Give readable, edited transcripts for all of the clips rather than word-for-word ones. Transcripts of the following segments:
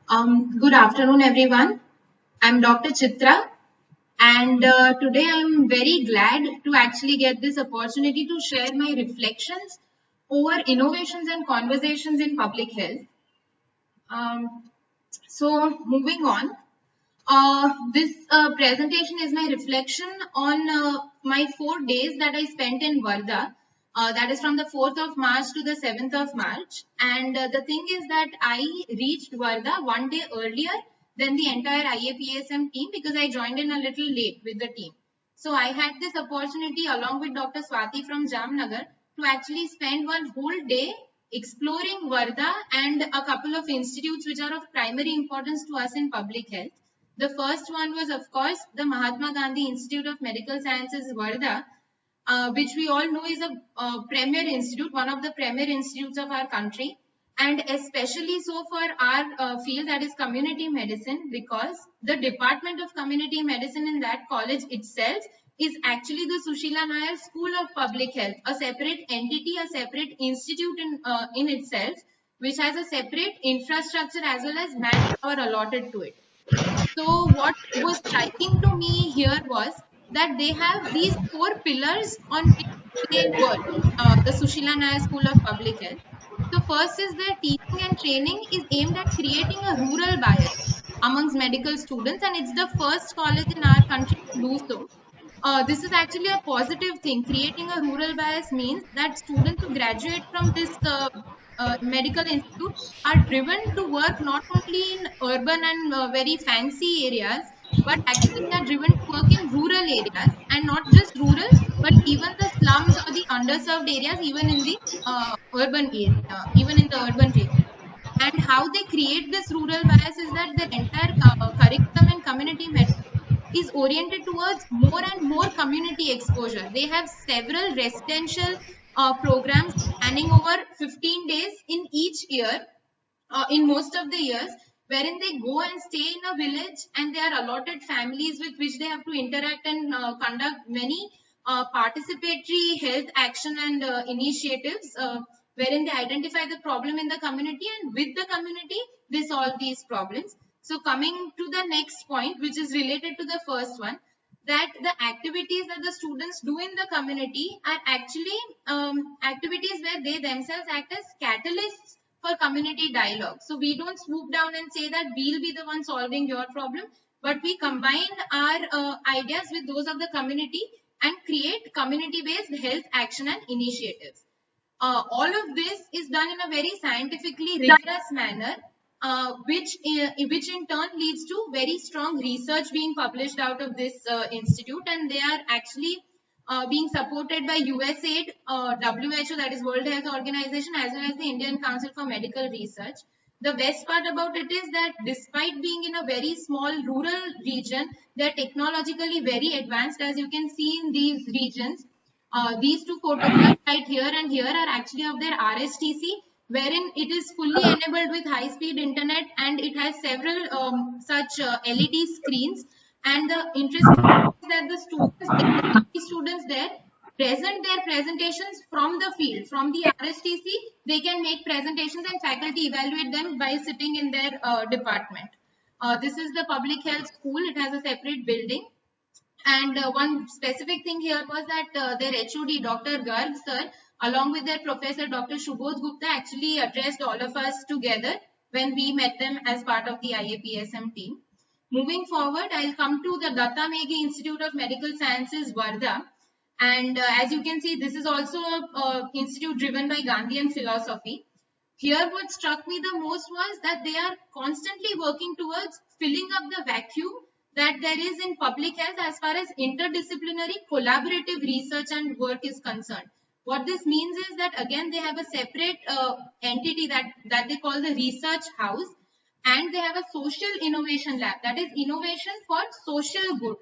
Good afternoon, everyone. I'm Dr. Chitra, and today I'm very glad to actually get this opportunity to share my reflections over innovations and conversations in public health. Um, Moving on, this presentation is my reflection on my 4 days that I spent in Varda. That is from the 4th of March to the 7th of March. And the thing is that I reached Varda one day earlier than the entire IAPSM team because I joined in a little late with the team. So I had this opportunity along with Dr. Swati from Jamnagar to actually spend one whole day exploring Varda and a couple of institutes which are of primary importance to us in public health. The first one was, of course, the Mahatma Gandhi Institute of Medical Sciences, Varda, which we all know is a premier institute, one of the premier institutes of our country, and especially so for our field, that is community medicine, because the Department of Community Medicine in that college itself is actually the Sushila Nair School of Public Health, a separate entity, a separate institute in itself, which has a separate infrastructure as well as manpower allotted to it. So what was striking to me here was that they have these four pillars on which they work, the Sushila Nair School of Public Health. So first is their teaching and training is aimed at creating a rural bias amongst medical students, and it's the first college in our country to do so. This is actually a positive thing. Creating a rural bias means that students who graduate from this medical institute are driven to work not only in urban and very fancy areas, but actually they are driven to work in rural areas, and not just rural, but even the slums or the underserved areas, even in the urban area, even in the urban region. And how they create this rural bias is that their entire curriculum in community medicine is oriented towards more and more community exposure. They have several residential programs spanning over 15 days in each year, in most of the years, wherein they go and stay in a village and they are allotted families with which they have to interact and conduct many participatory health action and initiatives, wherein they identify the problem in the community, and with the community they solve these problems. So coming to the next point, which is related to the first one, that the activities that the students do in the community are actually activities where they themselves act as catalysts for community dialogue. So we don't swoop down and say that we'll be the one solving your problem, but we combine our ideas with those of the community and create community-based health action and initiatives. All of this is done in a very scientifically rigorous manner, which in turn leads to very strong research being published out of this institute, and they are actually being supported by USAID, WHO, that is World Health Organization, as well as the Indian Council for Medical Research. The best part about it is that despite being in a very small rural region, they are technologically very advanced, as you can see in these regions. These two photographs right here and here are actually of their RSTC, wherein it is fully enabled with high-speed internet, and it has several such LED screens. And the interesting is that the students there present their presentations from the field, from the RSTC. They can make presentations and faculty evaluate them by sitting in their department. This is the public health school. It has a separate building. And one specific thing here was that their HOD, Dr. Garg sir, along with their professor, Dr. Shubodh Gupta, actually addressed all of us together when we met them as part of the IAPSM team. Moving forward, I'll come to the Datta Megi Institute of Medical Sciences, Varda. And as you can see, this is also an institute driven by Gandhian philosophy. Here, what struck me the most was that they are constantly working towards filling up the vacuum that there is in public health as far as interdisciplinary collaborative research and work is concerned. What this means is that again they have a separate entity that they call the research house, and they have a social innovation lab, that is innovation for social good.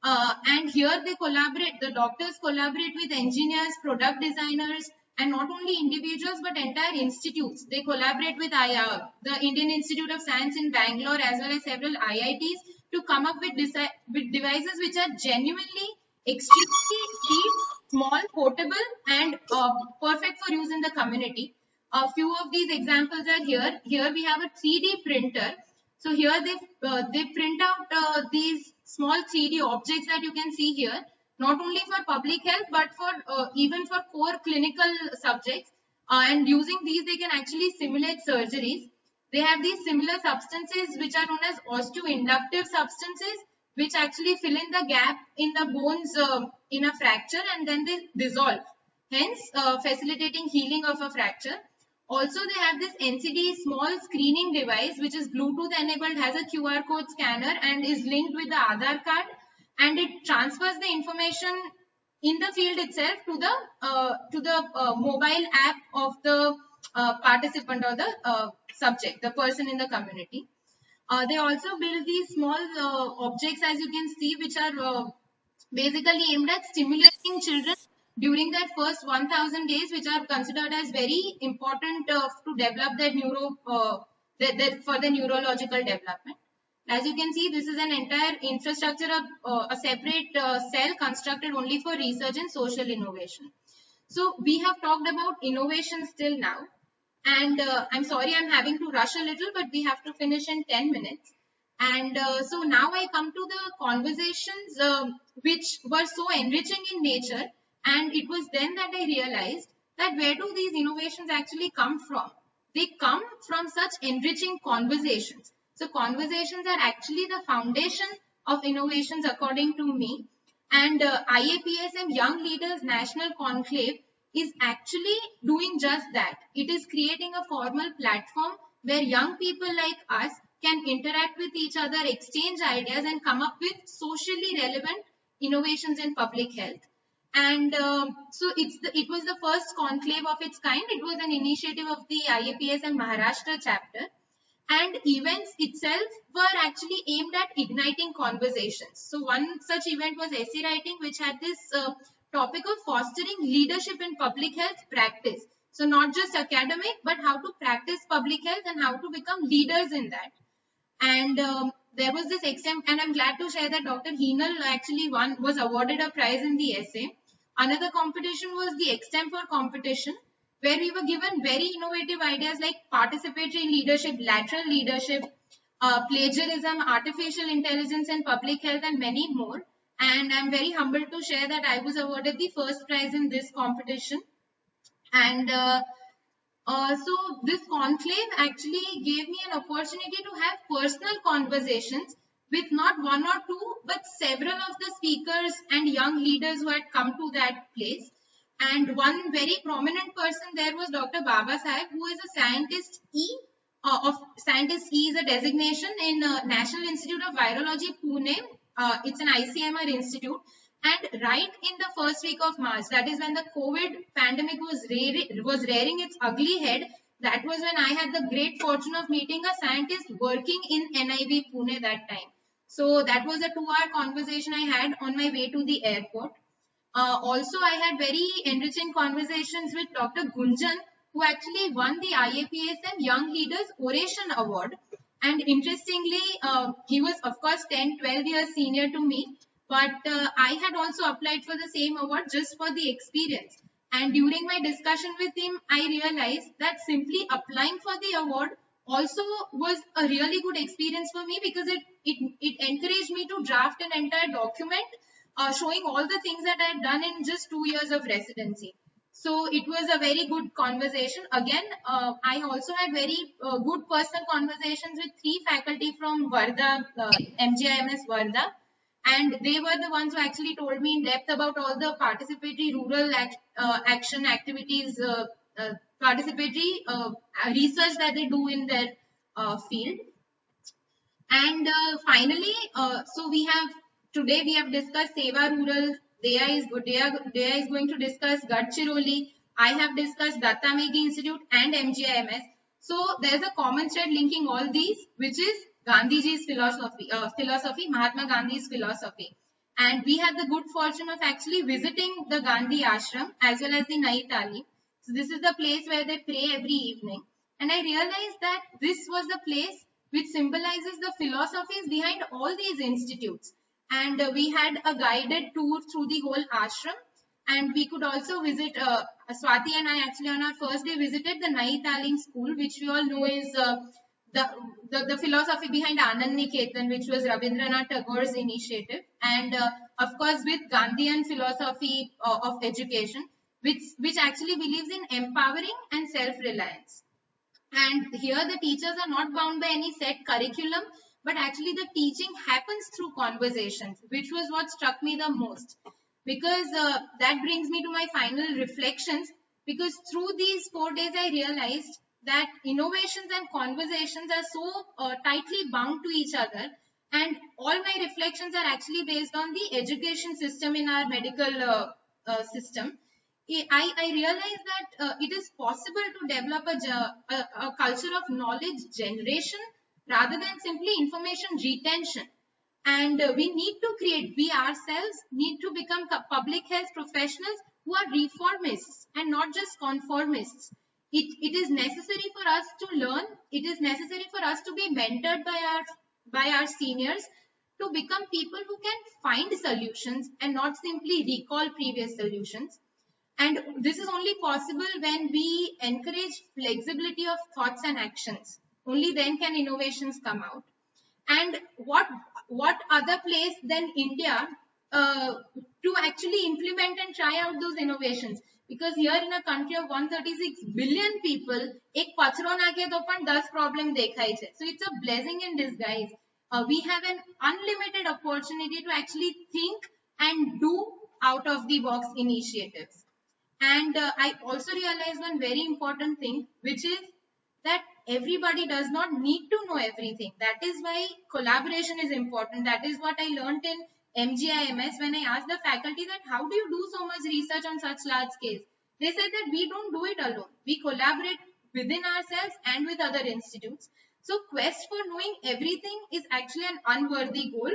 And here they collaborate, the doctors collaborate with engineers, product designers, and not only individuals but entire institutes. They collaborate with the Indian Institute of Science in Bangalore as well as several IITs to come up with devices which are genuinely extremely cheap, small, portable, and perfect for use in the community. A few of these examples are here. Here we have a 3D printer So here they print out these small 3D objects that you can see here, not only for public health but for even for core clinical subjects. And using these, they can actually simulate surgeries. They have these similar substances which are known as osteoinductive substances, which actually fill in the gap in the bones in a fracture, and then they dissolve, hence facilitating healing of a fracture. Also, they have this NCD small screening device which is Bluetooth enabled, has a QR code scanner and is linked with the Aadhaar card, and it transfers the information in the field itself to the mobile app of the participant or the subject, the person in the community. They also build these small objects, as you can see, which are basically aimed at stimulating children during their first 1000 days, which are considered as very important to develop their for the neurological development. As you can see, this is an entire infrastructure of a separate cell constructed only for research and social innovation. So we have talked about innovations till now, and I'm sorry I'm having to rush a little, but we have to finish in 10 minutes. And so now I come to the conversations which were so enriching in nature, and it was then that I realized that where do these innovations actually come from? They come from such enriching conversations. So conversations are actually the foundation of innovations according to me. And IAPSM Young Leaders National Conclave is actually doing just that. It is creating a formal platform where young people like us can interact with each other, exchange ideas, and come up with socially relevant innovations in public health. And so it was the first conclave of its kind. It was an initiative of the IAPSM Maharashtra chapter. And events itself were actually aimed at igniting conversations. So one such event was essay writing, which had this topic of fostering leadership in public health practice. So not just academic, but how to practice public health and how to become leaders in that. And there was this exam, and I'm glad to share that Dr. Heenal actually was awarded a prize in the essay. Another competition was the extempore competition, where we were given very innovative ideas like participatory leadership, lateral leadership, plagiarism, artificial intelligence and public health, and many more. And I'm very humbled to share that I was awarded the first prize in this competition. And so this conclave actually gave me an opportunity to have personal conversations with not one or two, but several of the speakers and young leaders who had come to that place. And one very prominent person there was Dr. Baba Saheb, who is a scientist E. Scientist E is a designation in National Institute of Virology, Pune. It's an ICMR institute. And right in the first week of March, that is when the COVID pandemic was rearing its ugly head, that was when I had the great fortune of meeting a scientist working in NIV Pune that time. So that was a 2-hour conversation I had on my way to the airport. Also, I had very enriching conversations with Dr. Gunjan, who actually won the IAPSM Young Leaders Oration Award. And interestingly, he was of course 10-12 years senior to me. But I had also applied for the same award just for the experience. And during my discussion with him, I realized that simply applying for the award also was a really good experience for me, because it encouraged me to draft an entire document showing all the things that I had done in just 2 years of residency. So it was a very good conversation. Again, I also had very good personal conversations with 3 faculty from Varda, MGIMS Varda. And they were the ones who actually told me in depth about all the participatory rural action activities, participatory research that they do in their field. And finally, so today we have discussed Seva Rural. Deya is going to discuss Gadchiroli. I have discussed Datta Megi Institute and MGIMS. So there's a common thread linking all these, which is Gandhiji's philosophy, Mahatma Gandhi's philosophy. And we had the good fortune of actually visiting the Gandhi ashram as well as the Nai Talim. So this is the place where they pray every evening. And I realized that this was the place which symbolizes the philosophies behind all these institutes. And we had a guided tour through the whole ashram. And we could also visit, Swati and I actually on our first day visited the Nai Talim school, which we all know is the philosophy behind Anand Niketan, which was Rabindranath Tagore's initiative, and of course with Gandhian philosophy of education, which actually believes in empowering and self-reliance. And here the teachers are not bound by any set curriculum, but actually the teaching happens through conversations, which was what struck me the most. Because that brings me to my final reflections, because through these 4 days I realized that innovations and conversations are so tightly bound to each other, and all my reflections are actually based on the education system in our medical system. I realized that it is possible to develop a culture of knowledge generation rather than simply information retention. And we ourselves need to become public health professionals who are reformists and not just conformists. It is necessary for us to learn. It is necessary for us to be mentored by our seniors to become people who can find solutions and not simply recall previous solutions. And this is only possible when we encourage flexibility of thoughts and actions. Only then can innovations come out. And what other place than India to actually implement and try out those innovations? Because here in a country of 136 billion people, एक पथरो नाखे तो पण 10 problem देखाई छे. So it's a blessing in disguise. We have an unlimited opportunity to actually think and do out of the box initiatives. And I also realized one very important thing, which is that everybody does not need to know everything. That is why collaboration is important. That is what I learned in MGIMS when I asked the faculty that how do you do so much research on such large scales? They said that we don't do it alone. We collaborate within ourselves and with other institutes. So quest for knowing everything is actually an unworthy goal,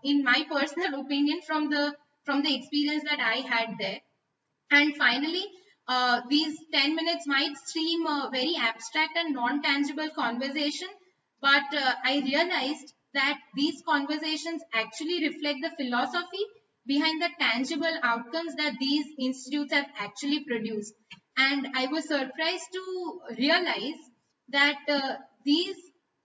in my personal opinion, from the experience that I had there. And finally, these 10 minutes might seem very abstract and non-tangible conversation, but I realized that these conversations actually reflect the philosophy behind the tangible outcomes that these institutes have actually produced. And I was surprised to realize that these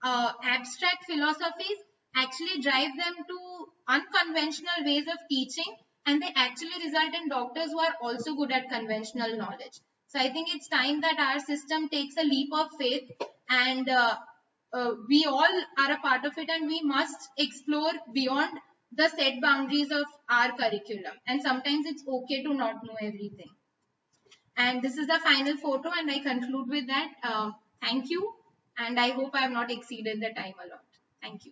abstract philosophies actually drive them to unconventional ways of teaching, and they actually result in doctors who are also good at conventional knowledge. So I think it's time that our system takes a leap of faith, and we all are a part of it, and we must explore beyond the set boundaries of our curriculum. And sometimes it's okay to not know everything. And this is the final photo, and I conclude with that. Thank you, and I hope I have not exceeded the time a lot. Thank you.